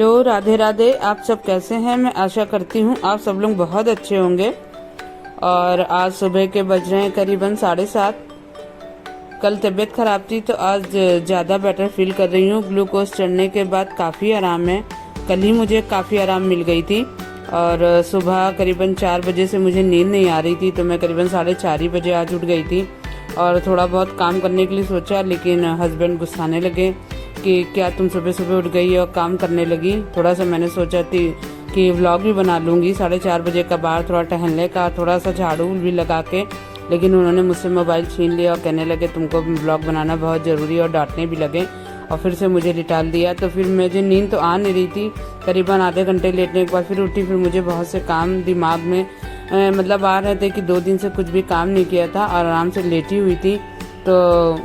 Hello, Radhe Radhe. आप सब कैसे हैं? मैं आशा करती हूँ आप सब लोग बहुत अच्छे होंगे। और आज सुबह के बज रहे हैं करीबन 7:30। कल तबीयत खराब थी तो आज ज़्यादा बेटर फील कर रही हूँ। ग्लूकोज चढ़ने के बाद काफ़ी आराम है। कल ही मुझे काफ़ी आराम मिल गई थी और सुबह करीबन 4 बजे से मुझे नींद नहीं आ रही थी, तो मैं करीबन 4:30 बजे आज उठ गई थी और थोड़ा बहुत काम करने के लिए सोचा, लेकिन हस्बैंड गुस्साने लगे कि क्या तुम सुबह सुबह उठ गई और काम करने लगी। थोड़ा सा मैंने सोचा थी कि व्लॉग भी बना लूँगी 4:30 बजे का, बाहर थोड़ा टहलने का, थोड़ा सा झाड़ू भी लगा के, लेकिन उन्होंने मुझसे मोबाइल छीन लिया और कहने लगे तुमको व्लॉग बनाना बहुत ज़रूरी है, और डांटने भी लगे और फिर से मुझे लिटाल दिया। तो फिर मुझे नींद तो आ नहीं रही थी। करीबन आधे घंटे लेटने के बाद फिर उठी। फिर मुझे बहुत से काम दिमाग में मतलब आ रहे थे कि 2 दिन से कुछ भी काम नहीं किया था और आराम से लेटी हुई थी। तो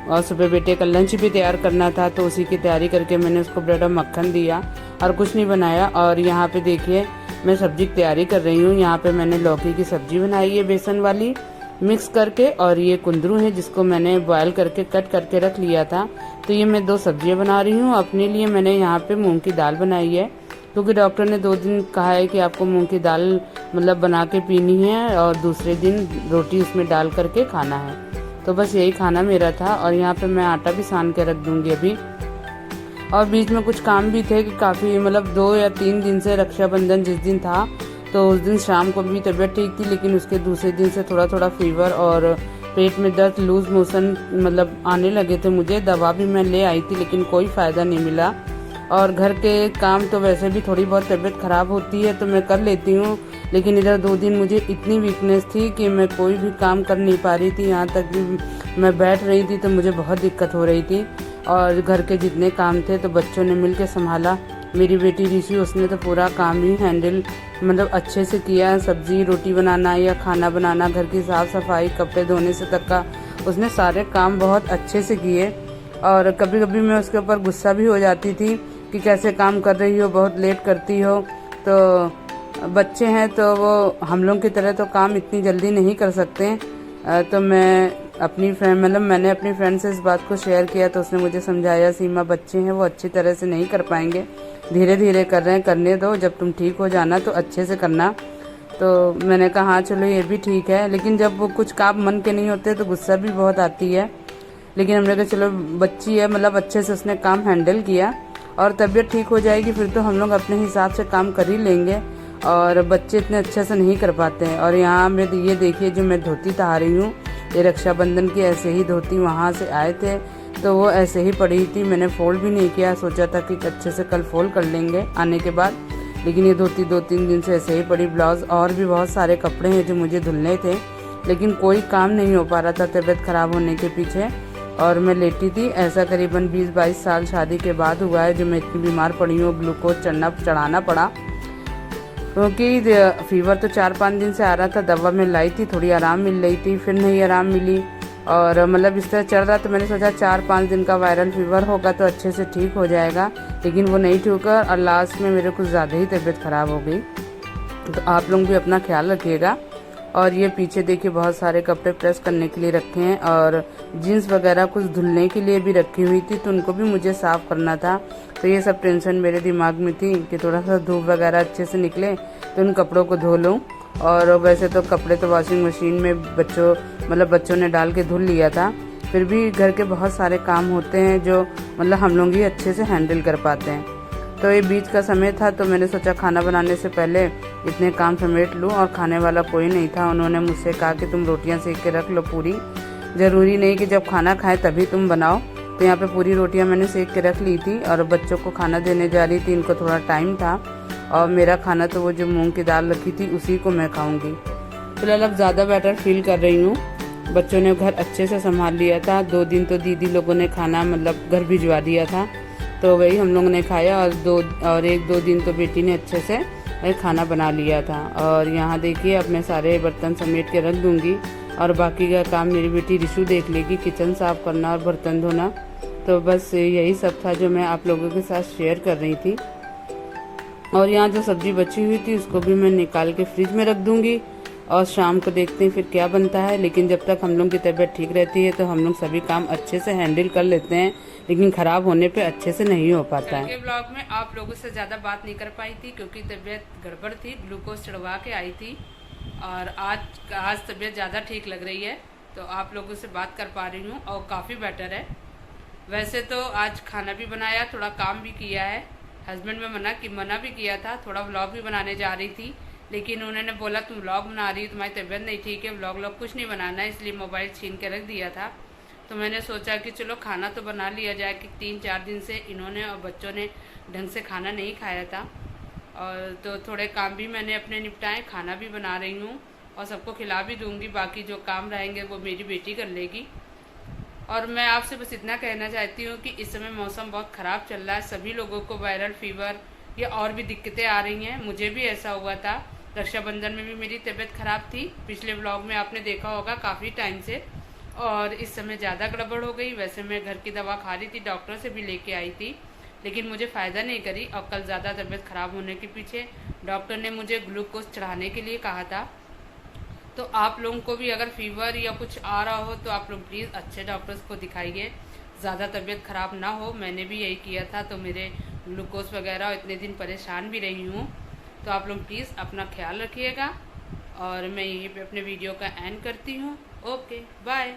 और सुबह बेटे का लंच भी तैयार करना था, तो उसी की तैयारी करके मैंने उसको ब्रेड और मक्खन दिया और कुछ नहीं बनाया। और यहाँ पे देखिए मैं सब्जी की तैयारी कर रही हूँ। यहाँ पे मैंने लौकी की सब्जी बनाई है बेसन वाली मिक्स करके, और ये कुंदरू है जिसको मैंने बॉयल करके कट करके रख लिया था। तो ये मैं 2 सब्जियाँ बना रही हूँ। अपने लिए मैंने यहाँ पे मूंग की दाल बनाई है, क्योंकि डॉक्टर ने 2 दिन कहा है कि आपको मूंग की दाल मतलब बना के पीनी है और दूसरे दिन रोटी उसमें डाल करके खाना है। तो बस यही खाना मेरा था। और यहाँ पे मैं आटा भी सान के रख दूंगी अभी। और बीच में कुछ काम भी थे कि काफ़ी मतलब 2 या 3 दिन से रक्षाबंधन जिस दिन था, तो उस दिन शाम को भी तबीयत ठीक थी, लेकिन उसके दूसरे दिन से थोड़ा थोड़ा फीवर और पेट में दर्द, लूज मोशन मतलब आने लगे थे मुझे। दवा भी मैं ले आई थी लेकिन कोई फ़ायदा नहीं मिला। और घर के काम तो वैसे भी थोड़ी बहुत तबीयत ख़राब होती है तो मैं कर लेती हूँ, लेकिन इधर 2 दिन मुझे इतनी वीकनेस थी कि मैं कोई भी काम कर नहीं पा रही थी। यहाँ तक भी मैं बैठ रही थी तो मुझे बहुत दिक्कत हो रही थी। और घर के जितने काम थे तो बच्चों ने मिल के संभाला। मेरी बेटी ऋषि, उसने तो पूरा काम ही हैंडल मतलब अच्छे से किया। सब्जी रोटी बनाना या खाना बनाना, घर की साफ़ सफाई, कपड़े धोने से तक का उसने सारे काम बहुत अच्छे से किए। और कभी कभी मैं उसके ऊपर गुस्सा भी हो जाती थी कि कैसे काम कर रही हो, बहुत लेट करती हो। तो बच्चे हैं तो वो हम लोग की तरह तो काम इतनी जल्दी नहीं कर सकते। तो मैं अपनी फ्रेंड मतलब मैंने अपनी फ्रेंड से इस बात को शेयर किया, तो उसने मुझे समझाया, सीमा बच्चे हैं वो अच्छी तरह से नहीं कर पाएंगे, धीरे धीरे कर रहे हैं, करने दो, जब तुम ठीक हो जाना तो अच्छे से करना। तो मैंने कहा हाँ चलो ये भी ठीक है, लेकिन जब वो कुछ काम मन के नहीं होते तो गुस्सा भी बहुत आती है। लेकिन हमने कहा चलो बच्ची है, मतलब अच्छे से उसने काम हैंडल किया और तबीयत ठीक हो जाएगी फिर तो हम लोग अपने हिसाब से काम कर ही लेंगे। और बच्चे इतने अच्छे से नहीं कर पाते हैं। और यहाँ मैं ये देखिए जो मैं धोती तहा रही हूँ, ये रक्षाबंधन की ऐसे ही धोती वहाँ से आए थे तो वो ऐसे ही पड़ी थी, मैंने फोल्ड भी नहीं किया। सोचा था कि अच्छे से कल फोल्ड कर लेंगे आने के बाद, लेकिन ये धोती 2-3 दिन से ऐसे ही पड़ी। ब्लाउज और भी बहुत सारे कपड़े हैं जो मुझे धुलने थे, लेकिन कोई काम नहीं हो पा रहा था तबीयत ख़राब होने के पीछे। और मैं लेटी थी। ऐसा करीबन 20-22 साल शादी के बाद हुआ है जो मैं इतनी बीमार पड़ी हूँ। ग्लूकोज चढ़ाना पड़ा, क्योंकि फीवर तो 4-5 दिन से आ रहा था। दवा मैं लाई थी, थोड़ी आराम मिल रही थी, फिर नहीं आराम मिली और मतलब इस तरह चल रहा। तो मैंने सोचा 4-5 दिन का वायरल फीवर होगा तो अच्छे से ठीक हो जाएगा, लेकिन वो नहीं ठीक हुआ और लास्ट में मेरे कुछ ज़्यादा ही तबीयत ख़राब हो गई। तो आप लोग भी अपना ख्याल रखिएगा। और ये पीछे देखिए बहुत सारे कपड़े प्रेस करने के लिए रखे हैं और जीन्स वगैरह कुछ धुलने के लिए भी रखी हुई थी, तो उनको भी मुझे साफ़ करना था। तो ये सब टेंशन मेरे दिमाग में थी कि थोड़ा सा धूप वगैरह अच्छे से निकले तो उन कपड़ों को धो लूँ। और वैसे तो कपड़े तो वॉशिंग मशीन में बच्चों ने डाल के धुल लिया था, फिर भी घर के बहुत सारे काम होते हैं जो मतलब हम लोग ही अच्छे से हैंडल कर पाते हैं। तो ये बीच का समय था तो मैंने सोचा खाना बनाने से पहले इतने काम समेट लूँ। और खाने वाला कोई नहीं था। उन्होंने मुझसे कहा कि तुम रोटियां सेक के रख लो पूरी, ज़रूरी नहीं कि जब खाना खाएं तभी तुम बनाओ। तो यहाँ पे पूरी रोटियां मैंने सेक के रख ली थी और बच्चों को खाना देने जा रही थी। इनको थोड़ा टाइम था और मेरा खाना तो वो जो मूंग की दाल रखी थी उसी को मैं खाऊँगी। फिलहाल अब ज़्यादा बेटर फील कर रही हूँ। बच्चों ने घर अच्छे से संभाल लिया था। 2 दिन तो दीदी लोगों ने खाना मतलब घर भिजवा दिया था, तो वही हम लोगों ने खाया। और 1-2 दिन तो बेटी ने अच्छे से खाना बना लिया था। और यहाँ देखिए अब मैं सारे बर्तन समेट के रख दूँगी और बाकी का काम मेरी बेटी रिशु देख लेगी, किचन साफ़ करना और बर्तन धोना। तो बस यही सब था जो मैं आप लोगों के साथ शेयर कर रही थी। और यहाँ जो सब्ज़ी बची हुई थी उसको भी मैं निकाल के फ्रिज में रख दूँगी और शाम को देखते हैं फिर क्या बनता है। लेकिन जब तक हम लोग की तबीयत ठीक रहती है तो हम लोग सभी काम अच्छे से हैंडल कर लेते हैं, लेकिन ख़राब होने पे अच्छे से नहीं हो पाता है। कल के ब्लॉग में आप लोगों से ज़्यादा बात नहीं कर पाई थी क्योंकि तबीयत गड़बड़ थी, ग्लूकोज चढ़वा के आई थी। और आज तबीयत ज़्यादा ठीक लग रही है तो आप लोगों से बात कर पा रही हूँ और काफ़ी बेटर है। वैसे तो आज खाना भी बनाया, थोड़ा काम भी किया है। हस्बैंड में मना भी किया था, थोड़ा व्लॉग भी बनाने जा रही थी, लेकिन उन्होंने बोला तुम व्लॉग बना रही हो, तुम्हारी तबीयत नहीं ठीक है, व्लॉग कुछ नहीं बनाना है, इसलिए मोबाइल छीन के रख दिया था। तो मैंने सोचा कि चलो खाना तो बना लिया जाए कि 3-4 दिन से इन्होंने और बच्चों ने ढंग से खाना नहीं खाया था। और तो थोड़े काम भी मैंने अपने निपटाए, खाना भी बना रही हूँ और सबको खिला भी दूँगी। बाकी जो काम रहेंगे वो मेरी बेटी कर लेगी। और मैं आपसे बस इतना कहना चाहती हूँ कि इस समय मौसम बहुत ख़राब चल रहा है, सभी लोगों को वायरल फीवर या और भी दिक्कतें आ रही हैं। मुझे भी ऐसा हुआ था, रक्षाबंधन में भी मेरी तबीयत ख़राब थी, पिछले व्लॉग में आपने देखा होगा काफ़ी टाइम से। और इस समय ज़्यादा गड़बड़ हो गई। वैसे मैं घर की दवा खा रही थी, डॉक्टर से भी लेके आई थी, लेकिन मुझे फ़ायदा नहीं करी। और कल ज़्यादा तबीयत ख़राब होने के पीछे डॉक्टर ने मुझे ग्लूकोज चढ़ाने के लिए कहा था। तो आप लोगों को भी अगर फीवर या कुछ आ रहा हो तो आप लोग प्लीज़ अच्छे डॉक्टर्स को दिखाइए, ज़्यादा तबीयत ख़राब ना हो। मैंने भी यही किया था तो मेरे ग्लूकोज वगैरह इतने दिन परेशान भी रही हूँ। तो आप लोग प्लीज़ अपना ख्याल रखिएगा और मैं यहीं पे अपने वीडियो का एंड करती हूँ। Okay bye.